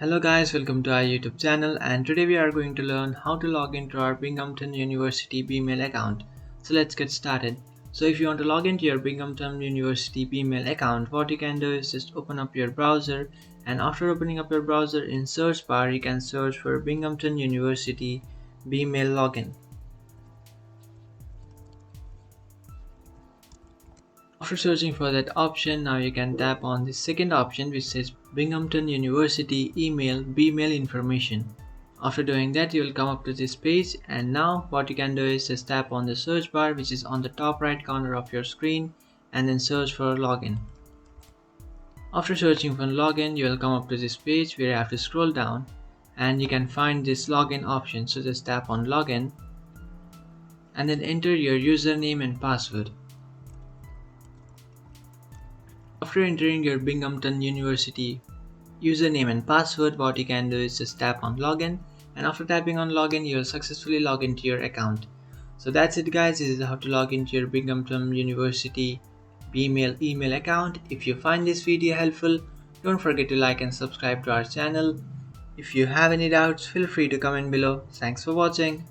Hello guys, welcome to our YouTube channel, and today we are going to learn how to log into our Binghamton University Bmail account. So let's get started. So if you want to log into your Binghamton University Bmail account, what you can do is just open up your browser, and after opening up your browser, in search bar you can search for Binghamton University Bmail login. After searching for that option, now you can tap on the second option which says Binghamton University email Bmail information. After doing that, you will come up to this page, and now what you can do is just tap on the search bar which is on the top right corner of your screen and then search for login. After searching for login, you will come up to this page where you have to scroll down and you can find this login option. So just tap on login and then enter your username and password. After entering your Binghamton University username and password, what you can do is just tap on login, and after tapping on login you will successfully log into your account. So that's it guys, this is how to log into your Binghamton University Bmail email account. If you find this video helpful, don't forget to like and subscribe to our channel. If you have any doubts, feel free to comment below. Thanks for watching.